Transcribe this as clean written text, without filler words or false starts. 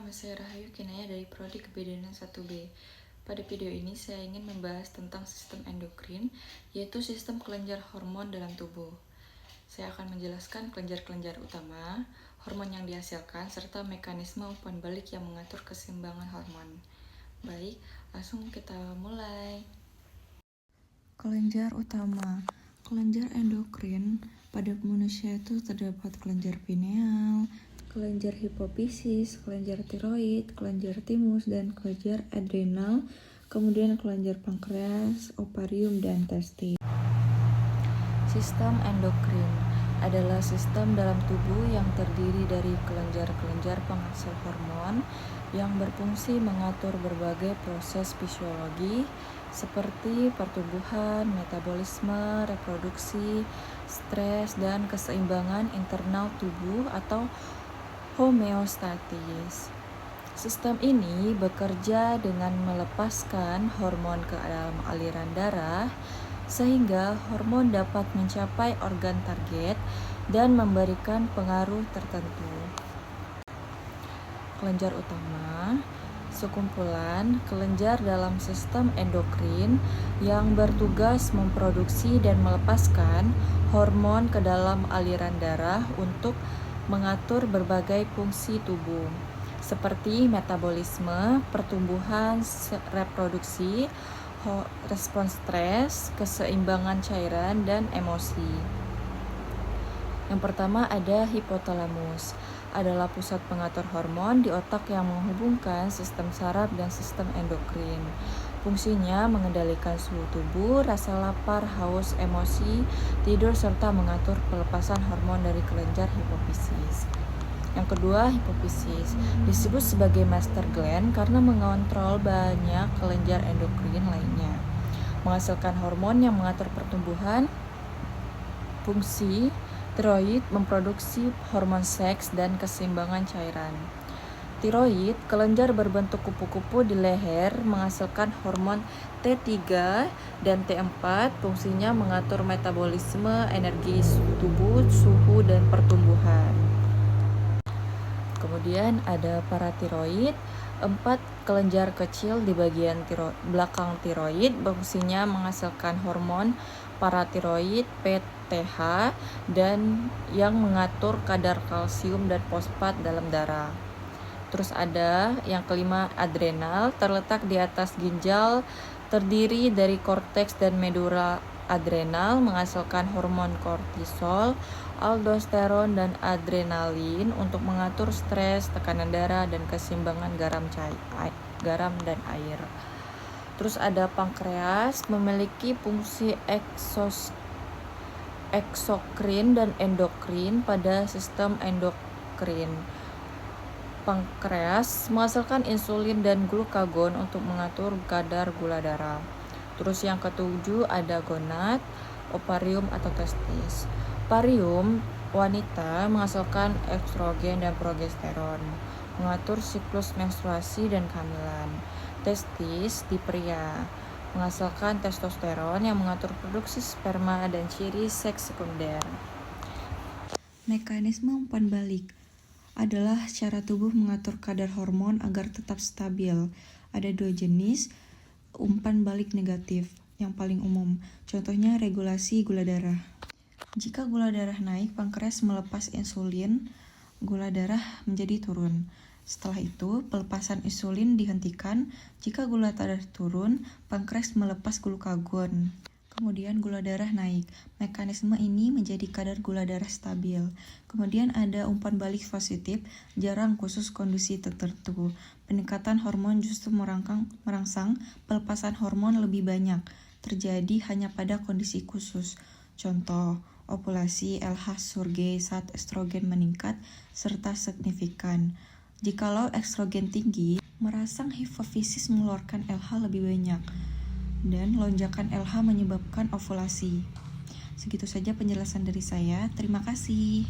nama saya Rahayu Kinaya dari Prodi Kebidanan 1B. Pada video ini saya ingin membahas tentang sistem endokrin, yaitu sistem kelenjar hormon dalam tubuh. Saya akan menjelaskan kelenjar-kelenjar utama, hormon yang dihasilkan, serta mekanisme umpan balik yang mengatur keseimbangan hormon. Baik, langsung kita mulai. Kelenjar utama. Kelenjar endokrin pada manusia itu terdapat kelenjar pineal, kelenjar hipofisis, kelenjar tiroid, kelenjar timus, dan kelenjar adrenal, kemudian kelenjar pankreas, ovarium, dan testis. Sistem endokrin adalah sistem dalam tubuh yang terdiri dari kelenjar-kelenjar penghasil hormon yang berfungsi mengatur berbagai proses fisiologi seperti pertumbuhan, metabolisme, reproduksi, stres, dan keseimbangan internal tubuh atau homeostatis. Sistem ini bekerja dengan melepaskan hormon ke dalam aliran darah sehingga hormon dapat mencapai organ target dan memberikan pengaruh tertentu. Kelenjar utama, sekumpulan kelenjar dalam sistem endokrin yang bertugas memproduksi dan melepaskan hormon ke dalam aliran darah untuk mengatur berbagai fungsi tubuh, seperti metabolisme, pertumbuhan, reproduksi, respons stres, keseimbangan cairan, dan emosi. Yang pertama ada hipotalamus, adalah pusat pengatur hormon di otak yang menghubungkan sistem saraf dan sistem endokrin. Fungsinya mengendalikan suhu tubuh, rasa lapar, haus, emosi, tidur, serta mengatur pelepasan hormon dari kelenjar hipofisis. Yang kedua, hipofisis disebut sebagai master gland karena mengontrol banyak kelenjar endokrin lainnya, menghasilkan hormon yang mengatur pertumbuhan, fungsi tiroid, memproduksi hormon seks, dan keseimbangan cairan. Tiroid, kelenjar berbentuk kupu-kupu di leher, menghasilkan hormon T3 dan T4, fungsinya mengatur metabolisme, energi tubuh, suhu, dan pertumbuhan. Kemudian ada paratiroid, 4 kelenjar kecil di bagian belakang tiroid, fungsinya menghasilkan hormon paratiroid, PTH, dan yang mengatur kadar kalsium dan fosfat dalam darah. Terus ada yang kelima, adrenal, terletak di atas ginjal, terdiri dari korteks dan medula adrenal, menghasilkan hormon kortisol, aldosteron, dan adrenalin untuk mengatur stres, tekanan darah, dan keseimbangan garam dan air. Terus ada pankreas, memiliki fungsi eksokrin dan endokrin pada sistem endokrin. Pankreas menghasilkan insulin dan glukagon untuk mengatur kadar gula darah. Terus yang ketujuh ada gonad, ovarium atau testis. Ovarium wanita menghasilkan estrogen dan progesteron, mengatur siklus menstruasi dan kehamilan. Testis di pria menghasilkan testosteron yang mengatur produksi sperma dan ciri seks sekunder. Mekanisme umpan balik adalah cara tubuh mengatur kadar hormon agar tetap stabil. Ada 2 jenis umpan balik negatif yang paling umum. Contohnya regulasi gula darah. Jika gula darah naik, pankreas melepas insulin, gula darah menjadi turun. Setelah itu, pelepasan insulin dihentikan. Jika gula darah turun, pankreas melepas glukagon. Kemudian gula darah naik. Mekanisme ini menjadi kadar gula darah stabil. Kemudian ada umpan balik positif, jarang khusus kondisi tertentu. Peningkatan hormon justru merangsang pelepasan hormon lebih banyak. Terjadi hanya pada kondisi khusus. Contoh, ovulasi, LH Surge saat estrogen meningkat serta signifikan. Jikalau estrogen tinggi, merangsang hipofisis mengeluarkan LH lebih banyak. Dan lonjakan LH menyebabkan ovulasi. Segitu saja penjelasan dari saya. Terima kasih.